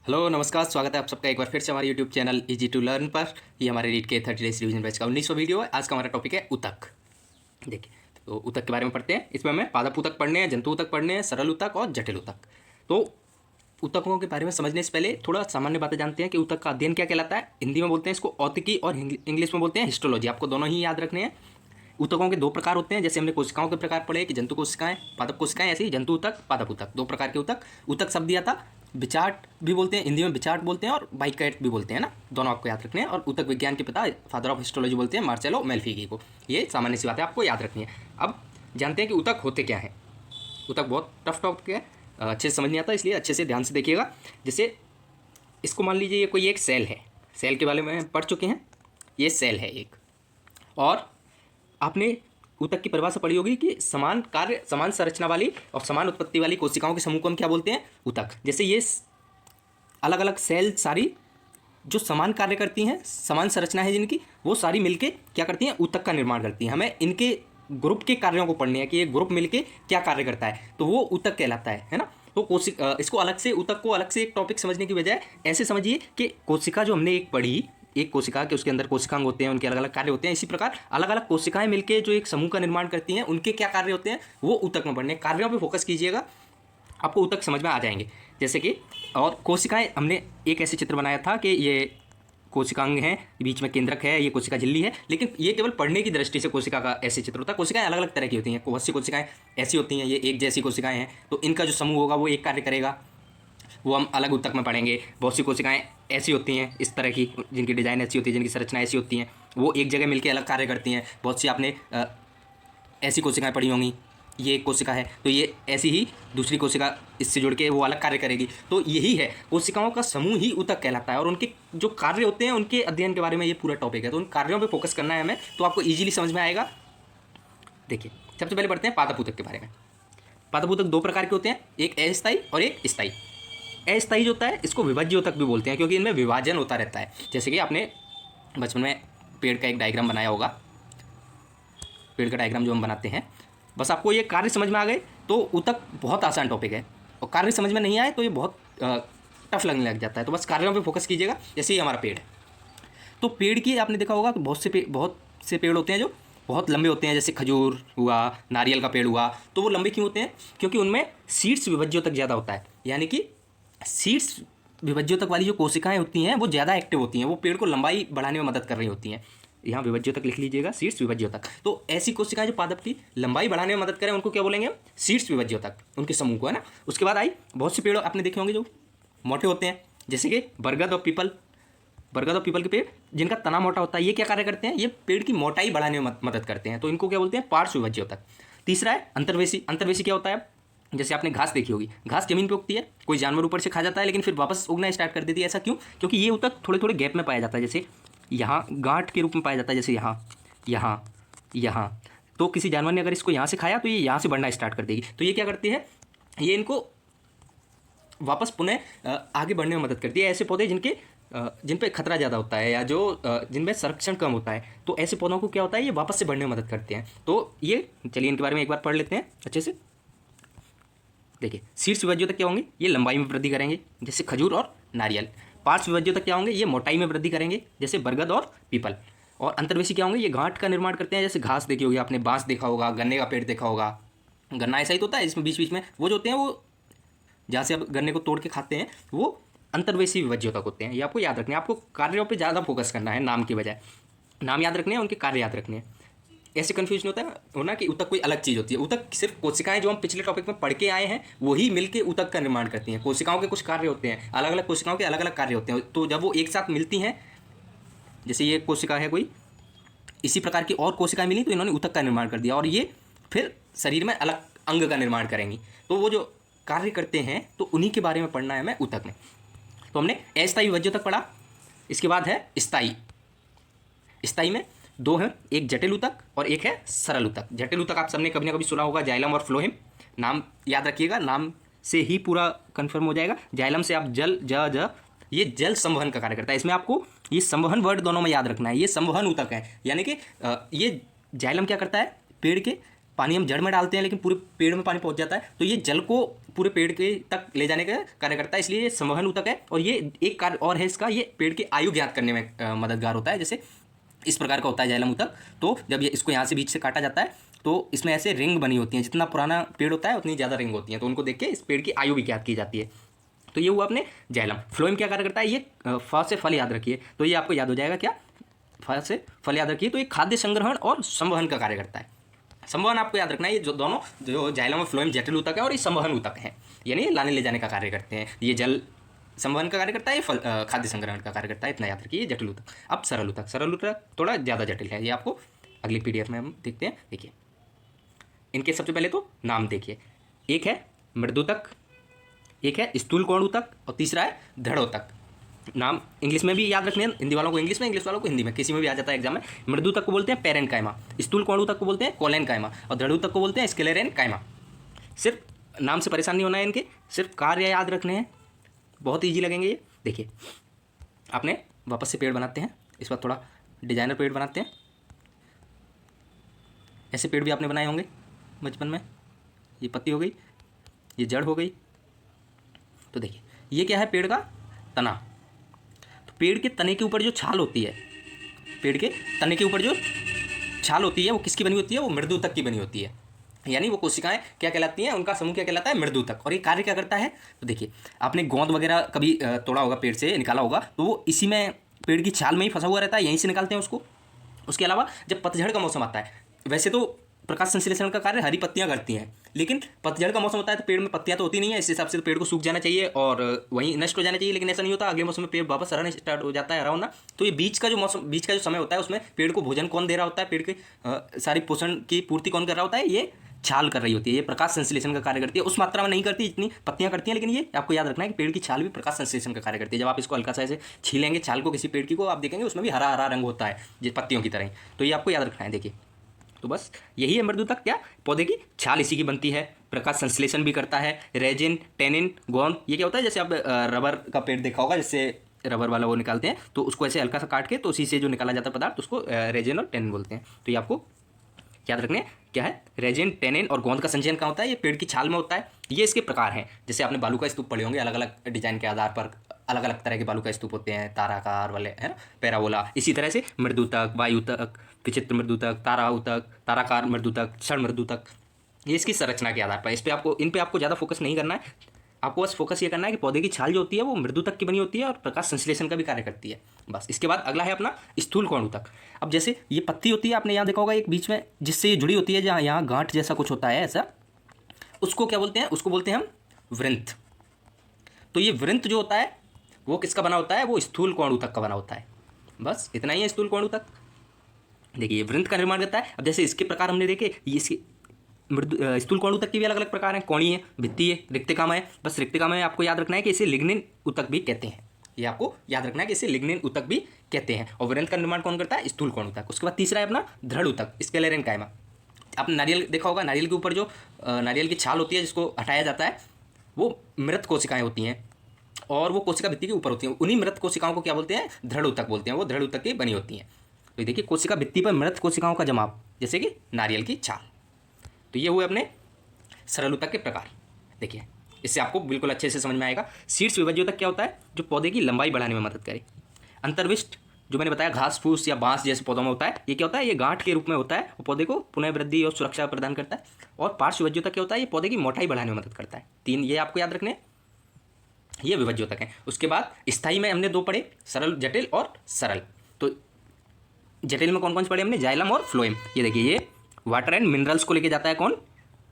Hello नमस्कार, स्वागत है आप सबका एक बार फिर से हमारे YouTube channel easy to learn पर। ये हमारे रीट के 30 डेज रिवीजन बैच का 19वां वीडियो है। आज का हमारा टॉपिक है उतक। देखिए, तो उतक के बारे में पढ़ते हैं। इसमें हमें पादप उतक पढ़ने हैं, जंतु उतक पढ़ने हैं, सरल उतक और जटिल उतक। तो उतकों के बारे में समझने से पहले थोड़ा सामान्य बातें जानते हैं कि उतक का अध्ययन क्या कहलाता है। हिंदी में बोलते हैं इसको औतिकी और इंग्लिश में बोलते हैं हिस्टोलॉजी। आपको दोनों ही याद रखने हैं। उतकों के दो प्रकार होते हैं, जैसे हमने कोशिकाओं के प्रकार पढ़े कि जंतु कोशिकाएं, पादप कोशिकाएं, ऐसे ही जंतु उतक, पादप उतक, दो प्रकार के उतक। उतक शब्द दिया था, बिचाट भी बोलते हैं, हिंदी में बिचाट बोलते हैं और बाइकैट भी बोलते हैं ना, दोनों आपको याद रखने हैं। और उतक विज्ञान के पिता, फादर ऑफ हिस्टोलॉजी बोलते हैं मार्सेलो मेल्फिगी को। ये सामान्य सी बात है, आपको याद रखनी है। अब जानते हैं कि उतक होते क्या हैं। उतक बहुत टफ टॉपिक है, अच्छे से समझ नहीं आता, इसलिए अच्छे से ध्यान से देखिएगा। जैसे इसको मान लीजिए ये कोई एक सेल है। सेल के बारे में पढ़ चुके हैं, ये सेल है एक। और आपने उतक की परिभाषा पढ़ी होगी कि समान कार्य, समान संरचना वाली और समान उत्पत्ति वाली कोशिकाओं के समूह को हम क्या बोलते हैं? उतक। जैसे ये अलग अलग सेल सारी जो समान कार्य करती हैं, समान संरचना है जिनकी, वो सारी मिलके क्या करती हैं? उतक का निर्माण करती हैं। हमें इनके ग्रुप के कार्यों को पढ़ने हैं कि ये ग्रुप मिलके क्या कार्य करता है, तो वो उतक कहलाता है ना। तो इसको अलग से, उतक को अलग से एक टॉपिक समझने की बजाय ऐसे समझिए कि कोशिका जो हमने एक पढ़ी, एक कोशिका के उसके अंदर कोशिकांग होते हैं, उनके अलग अलग कार्य होते हैं। इसी प्रकार अलग अलग कोशिकाएं मिलकर जो एक समूह का निर्माण करती हैं, उनके क्या कार्य होते हैं, वो उतक में पढ़ने। कार्यों पे फोकस कीजिएगा, आपको उतक समझ में आ जाएंगे। जैसे कि और कोशिकाएं, हमने एक ऐसे चित्र बनाया था कि ये कोशिकांग हैं, बीच में केंद्रक है, ये कोशिका झिल्ली है। लेकिन ये केवल पढ़ने की दृष्टि से कोशिका का ऐसे चित्र होता है। कोशिकाएं अलग अलग तरह की होती हैं। बहुत सी कोशिकाएं ऐसी होती हैं, ये एक जैसी कोशिकाएं हैं, तो इनका जो समूह होगा वो एक कार्य करेगा, वो हम अलग उतक में पढ़ेंगे। बहुत सी कोशिकाएं ऐसी होती हैं, इस तरह की, जिनकी डिज़ाइन ऐसी होती है, जिनकी संरचना ऐसी होती हैं, वो एक जगह मिलकर अलग कार्य करती हैं। बहुत सी आपने ऐसी कोशिकाएं पढ़ी होंगी, ये एक कोशिका है तो ये ऐसी ही दूसरी कोशिका इससे जुड़ के वो अलग कार्य करेगी। तो यही है, कोशिकाओं का समूह ही उतक कहलाता है। और उनके जो कार्य होते हैं, उनके अध्ययन के बारे में ये पूरा टॉपिक है। तो उन कार्यों पर फोकस करना है हमें, तो आपको ईजिली समझ में आएगा। देखिए, सबसे पहले पढ़ते हैं पादप उतक के बारे में। पादप उतक दो प्रकार के होते हैं, एक अस्थायी और एक स्थायी। अस्थायी जो होता है, इसको विभाज्य उतक भी बोलते हैं, क्योंकि इनमें विभाजन होता रहता है। जैसे कि आपने बचपन में पेड़ का एक डायग्राम बनाया होगा, पेड़ का डायग्राम जो हम बनाते हैं, बस आपको ये कार्य समझ में आ गए तो उतक बहुत आसान टॉपिक है। और कार्य समझ में नहीं आए तो ये बहुत टफ लगने लग जाता है। तो बस कार्यों पे फोकस कीजिएगा। जैसे ही हमारा पेड़ है, तो पेड़ की आपने देखा होगा कि बहुत से पेड़ होते हैं जो बहुत लंबे होते हैं। जैसे खजूर हुआ, नारियल का पेड़ हुआ, तो वो लंबे क्यों होते हैं? क्योंकि उनमें सीड्स विभाज्योतक ज़्यादा होता है। यानी कि सीड्स विभाज्योतक वाली जो कोशिकाएं होती हैं वो ज़्यादा एक्टिव होती हैं, वो पेड़ को लंबाई बढ़ाने में मदद कर रही होती हैं। यहाँ विभाज्योतक लिख लीजिएगा, सीड्स विभाज्योतक। तो ऐसी कोशिकाएं जो पादप की लंबाई बढ़ाने में मदद करें, उनको क्या बोलेंगे? सीड्स विभाज्योतक, उनके समूह को, है ना। उसके बाद आई बहुत से पेड़ आपने देखे होंगे जो मोटे होते हैं, जैसे कि बरगद और पीपल। बरगद और पीपल के पेड़ जिनका तना मोटा होता है, ये क्या कार्य करते हैं? ये पेड़ की मोटाई बढ़ाने में मदद करते हैं, तो इनको क्या बोलते हैं? पार्श्व विभाज्योतक। तीसरा है अंतर्वेशी। अंतर्वेशी क्या होता है? जैसे आपने घास देखी होगी, घास जमीन पे उगती है, कोई जानवर ऊपर से खा जाता है, लेकिन फिर वापस उगना स्टार्ट कर देती है। ऐसा क्यों? क्योंकि ये उतक थोड़े थोड़े गैप में पाया जाता है। जैसे यहाँ गांठ के रूप में पाया जाता है, जैसे यहाँ, यहाँ, यहाँ। तो किसी जानवर ने अगर इसको यहाँ से खाया तो ये यहाँ से बढ़ना स्टार्ट कर देगी। तो ये क्या करती है? ये इनको वापस पुनः आगे बढ़ने में मदद करती है। ऐसे पौधे जिन पे खतरा ज़्यादा होता है, या जो जिनमें संरक्षण कम होता है, तो ऐसे पौधों को क्या होता है? ये वापस से बढ़ने में मदद करते हैं। तो ये चलिए इनके बारे में एक बार पढ़ लेते हैं अच्छे से। देखिए, शीर्ष विभाज्योतक क्या होंगे? ये लंबाई में वृद्धि करेंगे, जैसे खजूर और नारियल। पार्श्व विभाज्योतक क्या होंगे? ये मोटाई में वृद्धि करेंगे, जैसे बरगद और पीपल। और अंतर्वेशी क्या होंगे? ये गांठ का निर्माण करते हैं, जैसे घास देखी होगी आपने, बांस देखा होगा, गन्ने का पेड़ देखा होगा। गन्ना ऐसा ही तो होता है, इसमें बीच बीच में वो जो होते हैं, वो जहाँ से आप गन्ने को तोड़ के खाते हैं, वो अंतर्वेशी विभाज्योतक होते हैं। ये आपको याद रखने हैं। आपको कार्यों पर ज़्यादा फोकस करना है, नाम के बजाय। नाम याद रखने हैं, उनके कार्य याद रखने हैं। ऐसे कन्फ्यूजन होता है होना कि उतक कोई अलग चीज़ होती है। उतक सिर्फ कोशिकाएं जो हम पिछले टॉपिक में पढ़ के आए हैं, वही मिलके उतक का निर्माण करती हैं। कोशिकाओं के कुछ कार्य होते हैं, अलग अलग कोशिकाओं के अलग अलग कार्य होते हैं। तो जब वो एक साथ मिलती हैं, जैसे ये कोशिका है कोई, इसी प्रकार की और कोशिकाएं मिली तो इन्होंने उतक का निर्माण कर दिया, और ये फिर शरीर में अलग अंग का निर्माण करेंगी। तो वो जो कार्य करते हैं, तो उन्हीं के बारे में पढ़ना है हमें उतक में। तो हमने अस्थायी विभाज्योतक पढ़ा। इसके बाद है स्थायी। स्थायी में दो हैं, एक जटिल उतक और एक है सरल उतक। जटिल उतक आप सबने कभी ना कभी सुना होगा, जाइलम और फ्लोएम। नाम याद रखिएगा, नाम से ही पूरा कंफर्म हो जाएगा। जाइलम से आप जल, ज, ये जल संवहन का कार्य करता है। इसमें आपको ये संवहन वर्ड दोनों में याद रखना है। ये संवहन उतक है, यानी कि ये जाइलम क्या करता है? पेड़ के पानी हम जड़ में डालते हैं, लेकिन पूरे पेड़ में पानी पहुंच जाता है, तो ये जल को पूरे पेड़ के तक ले जाने का कार्य करता है, इसलिए ये संवहन ऊतक है। और ये एक कार्य और है इसका, ये पेड़ की आयु ज्ञात करने में मददगार होता है। जैसे इस प्रकार का होता है जाइलम ऊतक। तो जब ये इसको यहाँ से बीच से काटा जाता है तो इसमें ऐसे रिंग बनी होती हैं, जितना पुराना पेड़ होता है उतनी ज़्यादा रिंग होती हैं, तो उनको देख के इस पेड़ की आयु भी ज्ञात की जाती है। तो ये हुआ अपने जाइलम। फ्लोएम क्या कार्य करता है, ये फ से फल याद रखिए, तो ये आपको याद हो जाएगा, क्या फ से फल याद रखिए। तो ये खाद्य संग्रहण और संवहन का कार्य करता है। संवहन आपको याद रखना है, ये जो दोनों जो जाइलम और फ्लोएम जटिल ऊतक है और ये संवहन ऊतक है, यानी लाने ले जाने का कार्य करते हैं। ये जल संवहन का कार्य करता है, फल खाद्य संग्रहण का कार्य करता है, इतना याद रखिए। ये जटिल ऊतक। अब सरल ऊतक। सरल ऊतक थोड़ा ज़्यादा जटिल है, ये आपको अगली PDF में हम देखते हैं। देखिए इनके सबसे पहले तो नाम देखिए, एक है मृदूतक, एक है स्थूल कोण ऊतक और तीसरा है दृढ़ोतक। नाम इंग्लिश में भी याद रखने हैं, हिंदी वालों को इंग्लिश में, इंग्लिश वालों को हिंदी में, किसी में भी आ जाता है एग्जाम में। मृदूतक को बोलते हैं पेरेन्काइमा, स्थूल कोण ऊतक को बोलते हैं कोलेनकाइमा और दृढ़ोतक को बोलते हैं स्क्लेरेनकाइमा। सिर्फ नाम से परेशान नहीं होना है इनके, सिर्फ कार्य याद रखने हैं, बहुत ईजी लगेंगे ये। देखिए आपने वापस से पेड़ बनाते हैं, इस बार थोड़ा डिजाइनर पेड़ बनाते हैं। ऐसे पेड़ भी आपने बनाए होंगे बचपन में। ये पत्ती हो गई, ये जड़ हो गई। तो देखिए ये क्या है, पेड़ का तना। तो पेड़ के तने के ऊपर जो छाल होती है, पेड़ के तने के ऊपर जो छाल होती है वो किसकी बनी होती है, वो मृदूतक की बनी होती है। यानी वो कोशिकाएं क्या कहलाती हैं, उनका समूह क्या कहलाता है, मृदूतक। और ये कार्य क्या करता है, तो देखिए आपने गोंद वगैरह कभी तोड़ा होगा, पेड़ से निकाला होगा, तो वो इसी में पेड़ की छाल में ही फंसा हुआ रहता है, यहीं से निकालते हैं उसको। उसके अलावा जब पतझड़ का मौसम आता है, वैसे तो प्रकाश संश्लेषण का कार्य हरी पत्तियां करती हैं, लेकिन पतझड़ का मौसम होता है तो पेड़ में पत्तियां तो होती नहीं है, इस हिसाब से तो पेड़ को सूख जाना चाहिए और वहीं नष्ट हो जाना चाहिए। लेकिन ऐसा नहीं होता, अगले मौसम में पेड़ वापस हरा स्टार्ट हो जाता है, हरा होना। तो ये बीच का जो मौसम, बीच का जो समय होता है, उसमें पेड़ को भोजन कौन दे रहा होता है, पेड़ के सारी पोषण की पूर्ति कौन कर रहा होता है, ये छाल कर रही होती है। ये प्रकाश संश्लेषण का कार्य करती है, उस मात्रा में नहीं करती जितनी पत्तियां करती हैं, लेकिन ये आपको याद रखना है कि पेड़ की छाल भी प्रकाश संश्लेषण का कार्य करती है। जब आप इसको हल्का सा ऐसे छीलेंगे छाल को किसी पेड़ की को, आप देखेंगे उसमें भी हरा हरा रंग होता है, जिस पत्तियों की तरह ही। तो ये आपको याद रखना है। देखिए तो बस यही है मृदूतक। क्या, पौधे की छाल इसी की बनती है, प्रकाश संश्लेषण भी करता है। रेजिन, टेनिन, गोंद, ये क्या होता है, जैसे आप रबर का पेड़ देखा होगा, जिससे रबर वाला वो निकालते हैं, तो उसको ऐसे हल्का सा काट के तो उसी से जो निकाला जाता है पदार्थ, उसको रेजिन और टेनिन बोलते हैं। तो ये आपको याद रखने क्या है, रेजिन, टेनिन और गोंद का संचयन कहाँ होता है, ये पेड़ की छाल में होता है। ये इसके प्रकार हैं। जैसे आपने बालू का स्तूप पढ़े होंगे, अलग अलग डिजाइन के आधार पर अलग अलग तरह के बालू का स्तूप होते हैं, ताराकार वाले, है ना, पैराबोला। इसी तरह से मृदूतक, वायुतक, विचित्र मृदूतक, तारा ऊतक, ताराकार मृदूतक, क्षण मृदूतक, ये इसकी संरचना के आधार पर। इन पे आपको ज़्यादा फोकस नहीं करना है, आपको बस फोकस ये करना है कि पौधे की छाल जो होती है वो मृदूतक की बनी होती है और प्रकाश संश्लेषण का भी कार्य करती है, बस। इसके बाद अगला है अपना स्थूल कोण ऊतक। अब जैसे ये पत्ती होती है, आपने यहाँ देखा होगा एक बीच में जिससे ये जुड़ी होती है, जहाँ यहाँ गांठ जैसा कुछ होता है ऐसा, उसको क्या बोलते हैं, उसको बोलते हैं हम वृंत। तो ये वृंत जो होता है वो किसका बना होता है, वो स्थूल कोण ऊतक का बना होता है। बस इतना ही है स्थूल कोण ऊतक। देखिए ये वृंत का निर्माण करता है। अब जैसे इसके प्रकार हमने देखे, ये इसके स्थूल कोण ऊतक के भी अलग अलग प्रकार हैं, कोणीय, भित्तीय, रिक्तिकामय। बस रिक्तिकामय आपको याद रखना है कि इसे लिग्निन ऊतक भी कहते हैं। ये आपको याद रखना है कि इसे लिग्निन ऊतक भी कहते हैं। और वृंत का निर्माण कौन करता है, स्थूल कोण ऊतक। उसके बाद तीसरा है अपना दृढ़ ऊतक, स्क्लेरेनकाइमा। आपने नारियल देखा होगा, नारियल के ऊपर जो नारियल की छाल होती है जिसको हटाया जाता है, वो मृत कोशिकाएं होती हैं और वो कोशिका भित्ति के ऊपर होती हैं। उन्हीं मृत कोशिकाओं को क्या बोलते हैं, दृढ़ ऊतक बोलते हैं। वो दृढ़ ऊतक की बनी होती हैं। तो देखिए कोशिका भित्ति पर मृत कोशिकाओं का जमाव, जैसे कि नारियल की छाल। तो ये हुए अपने सरल ऊतक के प्रकार। देखिए इससे आपको बिल्कुल अच्छे से समझ में आएगा। शीर्ष विभाज्य ऊतक क्या होता है, जो पौधे की लंबाई बढ़ाने में मदद करे। अंतर्विष्ट जो मैंने बताया घास फूस या बांस जैसे पौधों में होता है, ये क्या होता है, ये गांठ के रूप में होता है, वो पौधे को पुनः वृद्धि और सुरक्षा प्रदान करता है। और पार्श्व विभाज्य ऊतक क्या होता है, ये पौधे की मोटाई बढ़ाने में मदद करता है। तीन ये आपको याद रखने, ये विभाज्य ऊतक है। उसके बाद स्थायी में हमने दो पढ़े, सरल, जटिल और सरल। तो जटिल में कौन कौन से पढ़े हमने, जाइलम और फ्लोएम। ये देखिए ये वाटर एंड मिनरल्स को लेके जाता है कौन,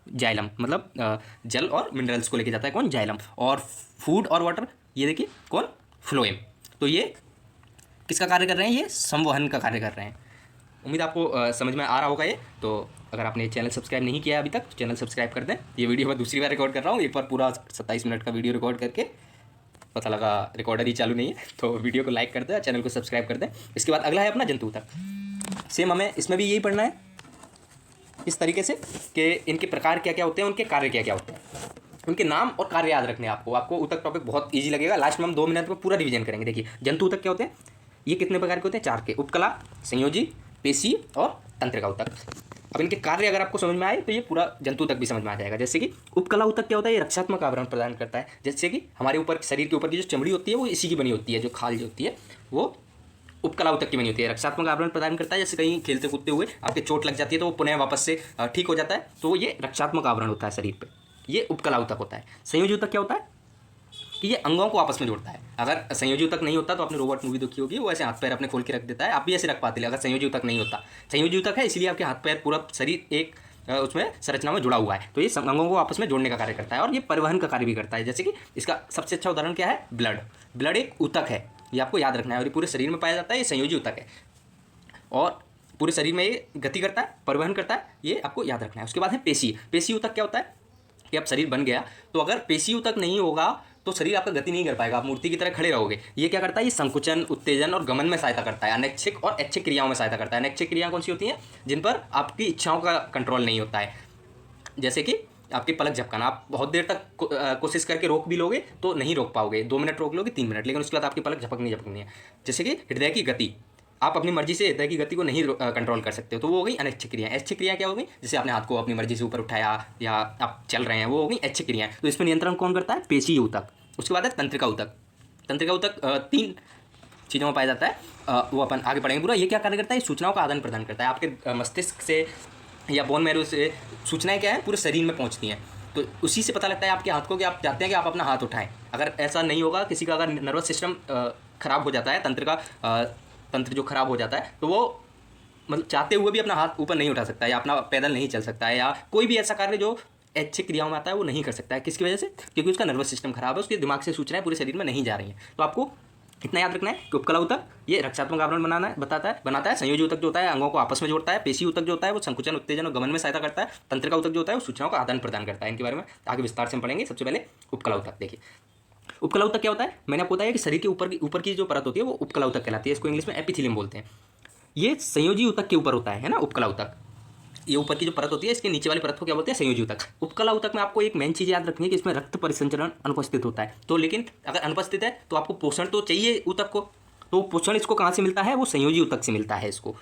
जाइलम, मतलब जल और मिनरल्स को लेके जाता है कौन, जाइलम। और फूड और वाटर ये देखिए कौन, फ्लोएम। तो ये किसका कार्य कर रहे हैं, ये संवहन का कार्य कर रहे हैं। उम्मीद आपको समझ में आ रहा होगा ये। तो अगर आपने चैनल सब्सक्राइब नहीं किया अभी तक, चैनल सब्सक्राइब कर दें। ये वीडियो मैं दूसरी बार रिकॉर्ड कर रहा हूँ, एक बार पूरा 27 मिनट का वीडियो रिकॉर्ड करके पता लगा रिकॉर्डर ही चालू नहीं है। तो वीडियो को लाइक कर दें, चैनल को सब्सक्राइब कर दें। इसके बाद अगला है अपना जंतु ऊतक। सेम हमें इसमें भी यही पढ़ना है इस तरीके से कि इनके प्रकार क्या क्या होते हैं, उनके कार्य क्या क्या होते हैं, उनके नाम और कार्य याद रखने हैं आपको ऊतक टॉपिक बहुत ईजी लगेगा। लास्ट में हम 2 मिनट में पूरा रिवीजन करेंगे। देखिए जंतु ऊतक क्या होते हैं, ये कितने प्रकार के होते हैं, 4 के, उपकला, संयोजी, पेशी और तंत्रिका ऊतक। अब इनके कार्य अगर आपको समझ में आए तो ये पूरा जंतु तक भी समझ में आ जाएगा। जैसे कि उपकला ऊतक क्या होता है, ये रक्षात्मक आवरण प्रदान करता है। जैसे कि हमारे ऊपर शरीर के ऊपर की जो चमड़ी होती है वो इसी की बनी होती है, जो खाल जो होती है वो उपकला ऊतक की बनी होती है, रक्षात्मक आवरण प्रदान करता है। जैसे कहीं खेलते कूदते हुए आपके चोट लग जाती है तो वो पुनः वापस से ठीक हो जाता है, तो ये रक्षात्मक आवरण होता है शरीर पे, ये उपकला ऊतक होता है। संयोजी ऊतक क्या होता है कि ये अंगों को आपस में जोड़ता है। अगर संयोजी ऊतक नहीं होता तो आपने रोबोट मूवी देखी होगी, वो ऐसे हाथ पैर अपने खोल के रख देता है, आप भी ऐसे रख पाते हैं। अगर संयोजी ऊतक नहीं होता, संयोजी ऊतक है इसलिए आपके हाथ पैर पूरा शरीर एक उसमें संरचना में जुड़ा हुआ है, तो ये अंगों को आपस में जोड़ने का कार्य करता है और ये परिवहन का कार्य भी करता है। जैसे कि इसका सबसे अच्छा उदाहरण क्या है, ब्लड। ब्लड एक ऊतक है, ये आपको याद रखना है, और ये पूरे शरीर में पाया जाता है, ये संयोजी ऊतक है और पूरे शरीर में ये गति करता है, परिवहन करता है, ये आपको याद रखना है। उसके बाद है पेशी। पेशी ऊतक क्या होता है कि अब शरीर बन गया तो अगर पेशी ऊतक नहीं होगा तो शरीर आपका गति नहीं कर पाएगा, आप मूर्ति की तरह खड़े रहोगे। ये क्या करता है, ये संकुचन, उत्तेजन और गमन में सहायता करता है, अनैच्छिक और ऐच्छिक क्रियाओं में सहायता करता है। अनैच्छिक क्रियाएं कौन सी होती हैं, जिन पर आपकी इच्छाओं का कंट्रोल नहीं होता है। जैसे कि आपकी पलक झपकाना, आप बहुत देर तक कोशिश करके रोक भी लोगे तो नहीं रोक पाओगे, 2 मिनट रोक लोगे, 3 मिनट, लेकिन उसके बाद आपकी पलक झपकनी है। जैसे कि हृदय की गति, आप अपनी मर्जी से हृदय की गति को नहीं कंट्रोल कर सकते हो, तो वो हो गई अनैच्छिक क्रियाएं। ऐच्छिक क्रिया क्या हो गई, जैसे आपने हाथ को अपनी मर्जी से ऊपर उठाया या आप चल रहे हैं, वो हो गई ऐच्छिक क्रियाएं। तो इसमें नियंत्रण कौन करता है, पेशी ऊतक। उसके बाद है तंत्रिका ऊतक। तंत्रिका ऊतक 3 चीज़ों में पाया जाता है, वो अपन आगे पढ़ेंगे पूरा। ये क्या कार्य करता है, सूचनाओं का आदान प्रदान करता है। आपके मस्तिष्क से या बोन मैरो से सूचनाएं क्या है पूरे शरीर में पहुंचती हैं, तो उसी से पता लगता है आपके हाथ को कि आप चाहते हैं कि आप अपना हाथ उठाएं। अगर ऐसा नहीं होगा, किसी का अगर नर्वस सिस्टम खराब हो जाता है, तंत्र जो खराब हो जाता है, तो वो मतलब चाहते हुए भी अपना हाथ ऊपर नहीं उठा सकता है, या अपना पैदल नहीं चल सकता है, या कोई भी ऐसा कार्य जो ऐच्छिक क्रियाओं में आता है वो नहीं कर सकता है। किसकी वजह से, क्योंकि उसका नर्वस सिस्टम खराब है, उसके दिमाग से सूचनाएं पूरे शरीर में नहीं जा रही हैं। तो आपको इतना याद रखना है कि उपकला ऊतक ये रक्षात्मक आवरण बनाता है। संयोजी ऊतक जो होता है अंगों को आपस में जोड़ता है। पेशी ऊतक जो होता है वो संकुचन, उत्तेजन और गमन में सहायता करता है। तंत्रिका ऊतक जो होता है वो सूचनाओं का आदान प्रदान करता है। इनके बारे में आगे विस्तार से हम पढ़ेंगे। सबसे पहले उपकला ऊतक देखिए। उपकला ऊतक क्या होता है, मैंने आपको बताया कि शरीर के ऊपर की जो परत होती है वो उपकला ऊतक कहलाती है, इसको इंग्लिश में एपिथेलियम बोलते हैं। ये संयोजी ऊतक के ऊपर होता है ना उपकला ऊतक। ये ऊपर की जो परत होती है, इसके नीचे वाली परत को क्या बोलते हैं, संयोजी ऊतक। उपकला ऊतक में आपको एक मेन चीज़ याद रखनी है कि इसमें रक्त परिसंचरण अनुपस्थित होता है। तो लेकिन अगर अनुपस्थित है तो आपको पोषण तो चाहिए ऊतक को, तो पोषण इसको कहाँ से मिलता है, वो संयोजी ऊतक से मिलता है इसको।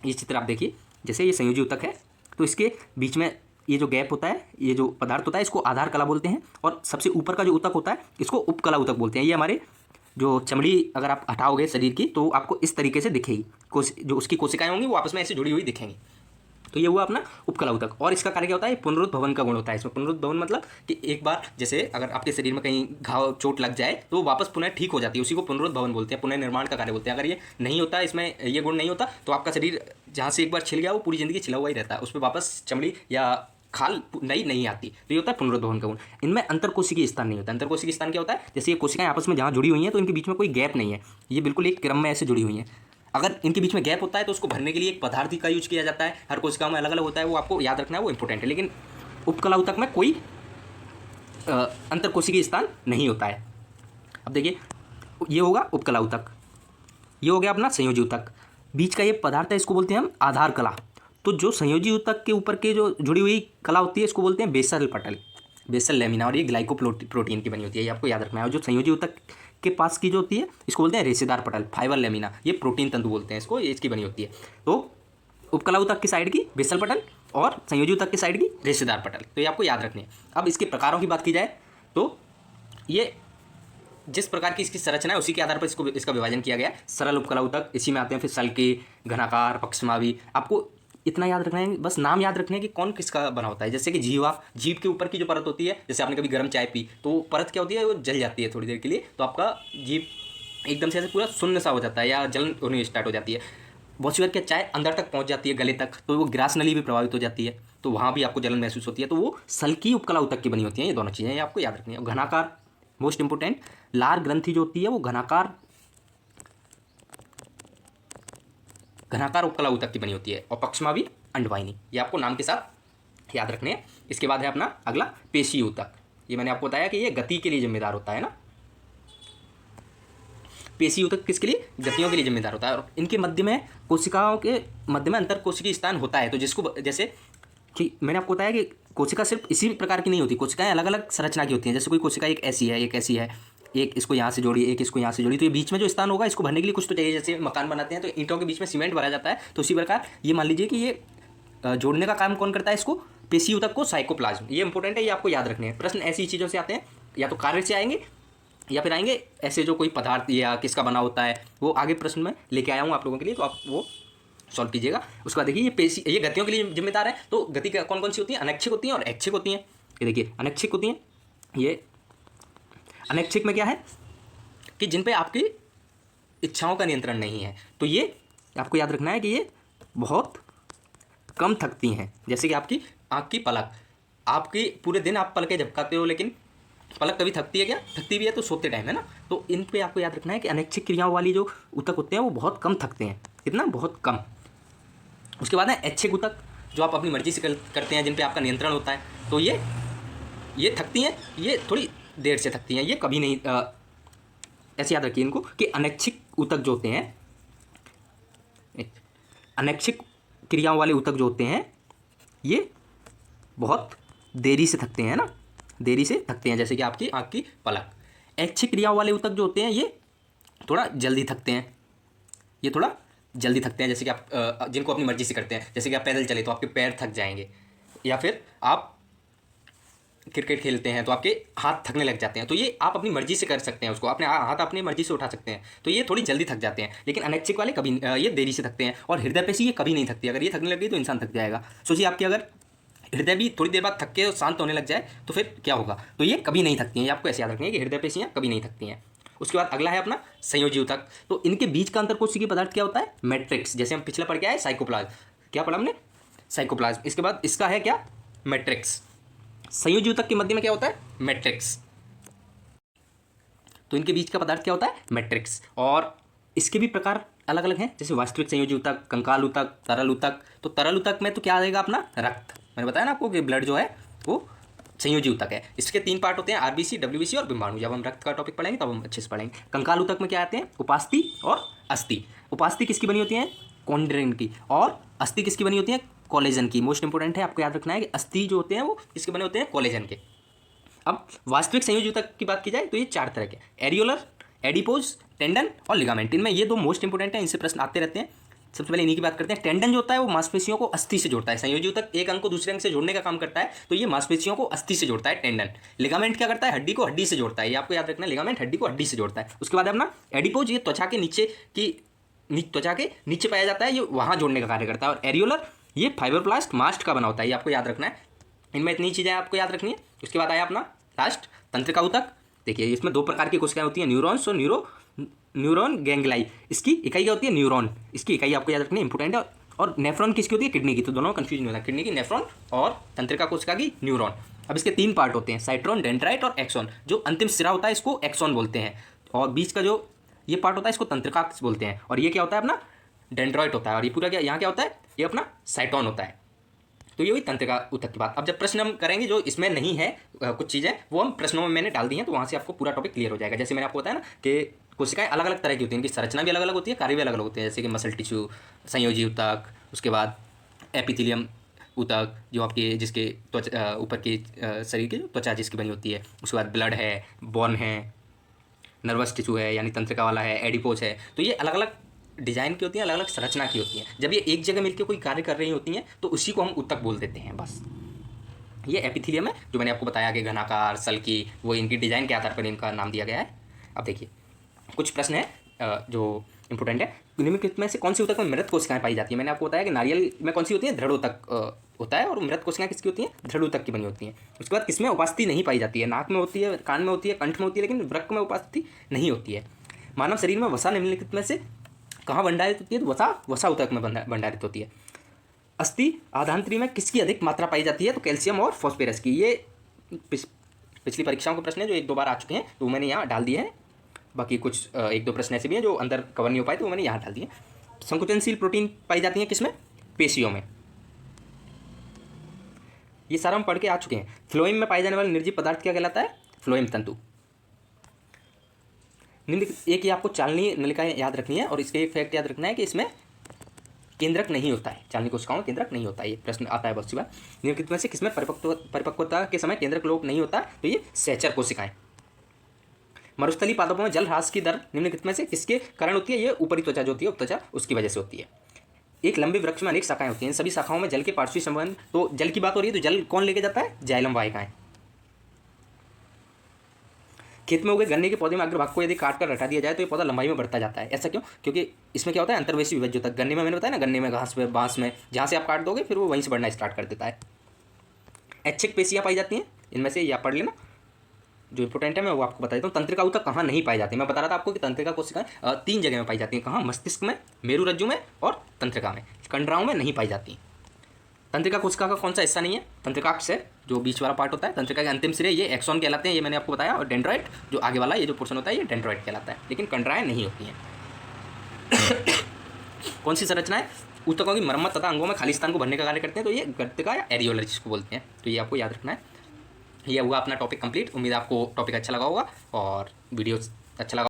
ये चित्र आप देखिए, जैसे ये संयोजी ऊतक है तो इसके बीच में ये जो गैप होता है, ये जो पदार्थ होता है, इसको आधार कला बोलते हैं, और सबसे ऊपर का जो ऊतक होता है इसको उपकला ऊतक बोलते हैं। ये हमारे जो चमड़ी अगर आप हटाओगे शरीर की तो आपको इस तरीके से दिखेगी, जो उसकी कोशिकाएं होंगी वो आपस में ऐसे जुड़ी हुई दिखेंगी। तो ये हुआ अपना उपकला ऊतक। और इसका कार्य क्या होता है, पुनरुद्भवन का गुण होता है इसमें। पुनरुद्भवन मतलब कि एक बार जैसे अगर आपके शरीर में कहीं घाव चोट लग जाए तो वापस पुनः ठीक हो जाती है, उसी को पुनरुद्भवन बोलते हैं, पुनः निर्माण का कार्य बोलते हैं। अगर ये नहीं होता, इसमें ये गुण नहीं होता, तो आपका शरीर जहाँ से एक बार छिल गया वो पूरी ज़िंदगी छिला हुआ ही रहता है, उस पर वापस चमड़ी या खाल नई नहीं आती। तो ये होता है पुनरुद्भवन का गुण। इनमें अंतरकोशिकीय स्थान नहीं होता। अंतरकोशिकीय स्थान क्या होता है, जैसे ये कोशिकाएं आपस में जहाँ जुड़ी हुई हैं तो इनके बीच में कोई गैप नहीं है, ये बिल्कुल एक क्रम में ऐसे जुड़ी हुई हैं। अगर इनके बीच में गैप होता है तो उसको भरने के लिए एक पदार्थ का यूज किया जाता है, हर कोशिका में अलग अलग होता है, वो आपको याद रखना है, वो इंपॉर्टेंट है। लेकिन उपकला ऊतक में कोई अंतरकोशिकीय स्थान नहीं होता है। अब देखिए, ये होगा उपकला ऊतक, ये हो गया अपना संयोजी ऊतक। बीच का ये पदार्थ है, इसको बोलते हैं हम आधार कला। तो जो संयोजी ऊतक के ऊपर के जो जुड़ी हुई कला होती है इसको बोलते हैं बेसल पटल, बेसल लेमिना, और ये ग्लाइकोप्रोटीन की बनी होती है, ये आपको याद रखना है। और जो संयोजी ऊतक के पास की जो होती है इसको बोलते हैं रेशेदार पटल, फाइबर लेमिना, ये प्रोटीन तंतु बोलते हैं इसको, ये इसकी बनी होती है। तो उपकला ऊतक की साइड की बेसल पटल और संयोजी ऊतक की साइड की रेशेदार पटल, तो ये आपको याद रखनी है। अब इसके प्रकारों की बात की जाए तो ये जिस प्रकार की इसकी संरचना है उसी के आधार पर इसका विभाजन किया गया। सरल उपकला ऊतक, इसी में आते हैं फिर सल्की, घनाकार, पक्षमावी। आपको इतना याद रखना है, बस नाम याद रखना है कि कौन किसका बना होता है। जैसे कि जीवा, जीभ के ऊपर की जो परत होती है, जैसे आपने कभी गर्म चाय पी तो वो परत क्या होती है, वो जल जाती है थोड़ी देर के लिए, तो आपका जीभ एकदम से ऐसे पूरा शून्य सा हो जाता है या जलन होनी स्टार्ट हो जाती है। बहुत सी बार क्या चाय अंदर तक पहुंच जाती है, गले तक, तो वो ग्रास नली भी प्रभावित हो जाती है, तो वहाँ भी आपको जलन महसूस होती है। तो वो सल्की उपकला ऊतक की बनी होती है, ये दोनों चीज़ें आपको याद रखनी है। घनाकार मोस्ट इंपोर्टेंट, लार ग्रंथि जो होती है वो घनाकार उपकला ऊतक की बनी होती है, और पक्षमावी अंडवाहिनी, ये आपको नाम के साथ याद रखने हैं। इसके बाद है अपना अगला पेशी ऊतक। ये मैंने आपको बताया कि ये गति के लिए जिम्मेदार होता है ना, पेशी ऊतक किसके लिए, गतियों के लिए जिम्मेदार होता है। और इनके मध्य में, कोशिकाओं के मध्य में अंतरकोशिकीय स्थान होता है, तो जिसको जैसे कि मैंने आपको बताया कि कोशिका सिर्फ इसी प्रकार की नहीं होती, कोशिकाएं अलग अलग संरचना की होती हैं। जैसे कोई कोशिका एक ऐसी है, एक ऐसी है, एक इसको यहाँ से जोड़ी, एक इसको यहाँ से जोड़ी, तो ये बीच में जो स्थान होगा इसको भरने के लिए कुछ तो चाहिए। जैसे मकान बनाते हैं तो ईंटों के बीच में सीमेंट भरा जाता है, तो उसी प्रकार ये मान लीजिए कि ये जोड़ने का काम कौन करता है इसको, पेशी ऊतक को साइकोप्लाज्म। ये इंपॉर्टेंट है, ये आपको याद रखने हैं। प्रश्न ऐसी चीज़ों से आते हैं, या तो कार्य से आएंगे या फिर आएंगे ऐसे जो कोई पदार्थ या किसका बना होता है, वो आगे प्रश्न में लेके आया हूँ आप लोगों के लिए, तो आप वो सॉल्व कीजिएगा। उसके बाद देखिए ये पेशी, ये गतियों के लिए जिम्मेदार है। तो गति कौन कौन सी होती है, अनैच्छिक होती हैं और ऐच्छिक होती हैं। ये देखिए अनैच्छिक होती हैं, ये अनैच्छिक में क्या है कि जिन पे आपकी इच्छाओं का नियंत्रण नहीं है, तो ये आपको याद रखना है कि ये बहुत कम थकती हैं। जैसे कि आपकी आँख की पलक, आपकी पूरे दिन आप पलकें झपकाते हो, लेकिन पलक कभी थकती है क्या, थकती भी है तो सोते टाइम, है ना। तो इन पे आपको याद रखना है कि अनैच्छिक क्रियाओं वाली जो ऊतक होते हैं वो बहुत कम थकते हैं। कितना, बहुत कम। उसके बाद है ऐच्छिक ऊतक, जो आप अपनी मर्जी से करते हैं, जिन पे आपका नियंत्रण होता है। तो ये थकती हैं, ये थोड़ी देर से थकती हैं, ये कभी नहीं। ऐसे याद रखिए इनको कि अनैच्छिक ऊतक जो होते हैं, अनैच्छिक क्रियाओं वाले ऊतक जो होते हैं ये बहुत देरी से थकते हैं, ना, देरी से थकते हैं। जैसे कि आपकी आँख की पलक। ऐच्छिक क्रियाओं वाले ऊतक जो होते हैं ये थोड़ा जल्दी थकते हैं, ये थोड़ा जल्दी थकते हैं। जैसे कि आप जिनको अपनी मर्जी से करते हैं, जैसे कि आप पैदल चले तो आपके पैर थक जाएंगे, या फिर आप क्रिकेट खेलते हैं तो आपके हाथ थकने लग जाते हैं। तो ये आप अपनी मर्जी से कर सकते हैं, उसको अपने हाथ अपनी मर्जी से उठा सकते हैं। तो ये थोड़ी जल्दी थक जाते हैं। लेकिन अनैच्छिक वाले कभी, ये देरी से थकते हैं। और हृदय पेशी ये कभी नहीं थकती, अगर ये थकने लग गई तो इंसान थक जाएगा। सोचिए आपकी अगर हृदय भी थोड़ी देर बाद थक के शांत होने लग जाए तो फिर क्या होगा। तो ये कभी नहीं थकती हैं, ये आपको ऐसे याद रखनी है कि हृदय पेशियाँ कभी नहीं थकती हैं। उसके बाद अगला है अपना संयोजी ऊतक। तो इनके बीच का अंतरकोशिकीय पदार्थ क्या होता है, मैट्रिक्स। जैसे हम पिछला पढ़ के आए साइकोप्लाज्म, क्या पढ़ा हमने, साइकोप्लाज्म। इसके बाद इसका है क्या, मैट्रिक्स। संयोजी ऊतक के मध्य में क्या होता है, मैट्रिक्स। तो इनके बीच का पदार्थ क्या होता है, मैट्रिक्स। और इसके भी प्रकार अलग अलग हैं, जैसे वास्तविक संयोजी ऊतक, कंकाल ऊतक, तरल ऊतक। तो तरल ऊतक में तो क्या आएगा अपना, रक्त। मैंने बताया ना आपको कि ब्लड जो है वो संयोजी ऊतक है। इसके 3 पार्ट होते हैं, आरबीसी, डब्ल्यूबीसी और बिंबाणु। जब हम रक्त का टॉपिक पढ़ेंगे तब हम अच्छे से पढ़ेंगे। कंकाल ऊतक में क्या आते हैं, उपास्थि और अस्थि। उपास्थि किसकी बनी होती है, कॉन्ड्रिन की, और अस्थि किसकी बनी होती है, कोलेजन की। मोस्ट इंपोर्टेंट है, आपको याद रखना है कि अस्थि जो होते हैं वो किसके बने होते हैं, कोलेजन के। अब वास्तविक संयोजी ऊतक की बात की जाए तो ये 4 तरह के, एरियोलर, एडिपोज, टेंडन और लिगामेंट। इनमें ये 2 मोस्ट इंपोर्टेंट हैं, इनसे प्रश्न आते रहते हैं। सबसे पहले इन्हीं की बात करते हैं। टेंडन जो होता है वो मांसपेशियों को अस्थि से जोड़ता है। संयोजी ऊतक एक अंग को दूसरे अंग से जोड़ने का काम करता है, तो ये मांसपेशियों को अस्थि से जोड़ता है टेंडन। लिगामेंट क्या करता है, हड्डी को हड्डी से जोड़ता है। ये आपको याद रखना है, लिगामेंट हड्डी को हड्डी से जोड़ता है। उसके बाद अपना एडिपोज, ये त्वचा के नीचे की, त्वचा के नीचे पाया जाता है, ये वहाँ जोड़ने का कार्य करता है। और एरियोलर ये फाइब्रोप्लास्ट, मास्ट का बना होता है, ये आपको याद रखना है। इनमें इतनी चीज़ें आपको याद रखनी है। उसके बाद आया अपना लास्ट तंत्रिका ऊतक। देखिए इसमें 2 प्रकार की कोशिकाएं होती हैं, न्यूरॉन्स और न्यूरॉन गैंग्लाई। इसकी इकाई क्या होती है, न्यूरॉन। इसकी इकाई आपको याद रखनी है, इंपॉर्टेंट है। और नेफ्रॉन किसकी होती है, किडनी की। तो दोनों कंफ्यूजन होता है, किडनी की नेफ्रॉन और तंत्रिका कोशिका की न्यूरॉन। अब इसके 3 पार्ट होते हैं, साइट्रॉन, डेंड्राइट और एक्सॉन। जो अंतिम सिरा होता है इसको एक्सॉन बोलते हैं, और बीच का जो ये पार्ट होता है इसको तंत्रिका बोलते हैं। और ये क्या होता है अपना, डेंड्रॉइट होता है। और ये पूरा क्या, यहाँ क्या होता है, ये अपना साइटोन होता है। तो ये हुई तंत्रिका ऊतक की बात। अब जब प्रश्न हम करेंगे, जो इसमें नहीं है कुछ चीज़ें, वो हम प्रश्नों में मैंने डाल दी हैं, तो वहाँ से आपको पूरा टॉपिक क्लियर हो जाएगा। जैसे मैंने आपको बताया ना कि कोशिकाएं अलग अलग तरह की होती हैं, इनकी संरचना भी अलग अलग होती है, कार्य भी अलग अलग होते हैं। जैसे कि मसल टिश्यू, संयोजी ऊतक, उसके बाद एपिथेलियम ऊतक जो आपके जिसके त्वचा ऊपर के शरीर की त्वचा जिसकी बनी होती है। उसके बाद ब्लड है, बोन है, नर्वस टिश्यू है यानी तंत्रिका वाला है, एडिपोज है। तो ये अलग अलग डिजाइन की होती हैं, अलग अलग संरचना की होती हैं। जब ये एक जगह मिलकर कोई कार्य कर रही होती हैं तो उसी को हम ऊतक बोल देते हैं, बस। ये एपिथेलियम है जो मैंने आपको बताया कि घनाकार, सल्की, वो इनकी डिजाइन के आधार पर इनका नाम दिया गया है। अब देखिए कुछ प्रश्न है जो इंपॉर्टेंट है। निम्नलिखित में से कौन सी ऊतक में मृत कोशिकाएं पाई जाती है। मैंने आपको बताया कि नारियल में कौन सी होती है, दृढ़ ऊतक होता है, और मृत कोशिकाएं किसकी होती हैं, दृढ़ ऊतक की बनी होती हैं। उसके बाद किसमें उपास्थि नहीं पाई जाती है, नाक में होती है, कान में होती है, कंठ में होती है, लेकिन वृक्क में उपास्थि नहीं होती है। मानव शरीर में वसा निम्नलिखित में से कहाँ भंडारित होती है, तो वसा ऊतक में भंडारित होती है। अस्थि आधांतरी में किसकी अधिक मात्रा पाई जाती है, तो कैल्शियम और फॉस्फेरस की। ये पिछली परीक्षाओं के प्रश्न है जो 1-2 बार आ चुके हैं, तो मैंने यहाँ डाल दिए हैं। बाकी कुछ 1-2 प्रश्न ऐसे भी हैं जो अंदर कवर नहीं हो पाए, तो मैंने यहाँ डाल दिए। संकुचनशील प्रोटीन पाई जाती हैं किसमें, पेशियों में। ये सारा हम पढ़ के आ चुके हैं। फ्लोएम में पाए जाने वाला निर्जीव पदार्थ क्या कहलाता है, फ्लोएम तंतु। एक ही आपको चालनी नलिकाएं याद रखनी है, और इसके एक फैक्ट याद रखना है कि इसमें केंद्रक नहीं होता है, चालनी कोशिकाओं में केंद्रक नहीं होता है। ये प्रश्न आता है बहुत सी बार। निम्नलिखित में से किसमें परिपक्वता के समय केंद्रक लोप नहीं होता, तो ये सहचर कोशिकाएं। मरुस्थली पादपों में जल ह्रास की दर निम्नलिखित में से किसके कारण होती है, ये ऊपरी त्वचा जो होती है, उपत्वचा, उसकी वजह से होती है। एक लंबे वृक्ष में अनेक शाखाएं होती हैं, इन सभी शाखाओं में जल के पार्श्विक संबंध, तो जल की बात हो रही है तो जल कौन लेके जाता है? जाइलम वाहिकाएं। खेत में उगे गन्ने के पौधे में अग्रभाग को यदि काट कर हटा दिया जाए तो ये पौधा लंबाई में बढ़ता जाता है। ऐसा क्यों? क्योंकि इसमें क्या होता है? अंतर्वेशी विभज्य होता है। गन्ने में मैंने बताया ना, गन्ने में घास में, बांस में, जहाँ से आप काट दोगे फिर वो वहीं से बढ़ना स्टार्ट कर देता है। ऐच्छिक पेशियाँ पाई जाती हैं इनमें से, या पढ़ लेना, जो इंपॉर्टेंट है मैं वो आपको बता देता हूँ। तंत्रिका ऊतक कहाँ नहीं पाई जाती? मैं बता रहा था आपको कि तंत्रिका कोशिकाएं 3 जगह में पाई जाती हैं। कहाँ? मस्तिष्क में, मेरुरज्जु में और तंत्रिका में। कंडराओं में नहीं पाई जाती। तंत्रिका कोशिका का कौन सा हिस्सा नहीं है? तंत्रिकाक्ष है, जो बीच वाला पार्ट होता है। तंत्रिका के अंतिम सिरे ये एक्सॉन कहलाते हैं, ये मैंने आपको बताया। और डेंड्राइट, जो आगे वाला ये जो पोर्शन होता है, ये डेंड्राइट कहलाता है। लेकिन कंडराएं नहीं होती हैं। कौन सी संरचनाएं ऊतकों की मरम्मत तथा अंगों में खाली स्थान को भरने का कार्य करते हैं? तो ये गत्तिका या एरियोला जिसको बोलते हैं। तो ये आपको याद रखना है। ये हुआ अपना टॉपिक कंप्लीट। उम्मीद आपको टॉपिक अच्छा लगा होगा और वीडियो अच्छा लगा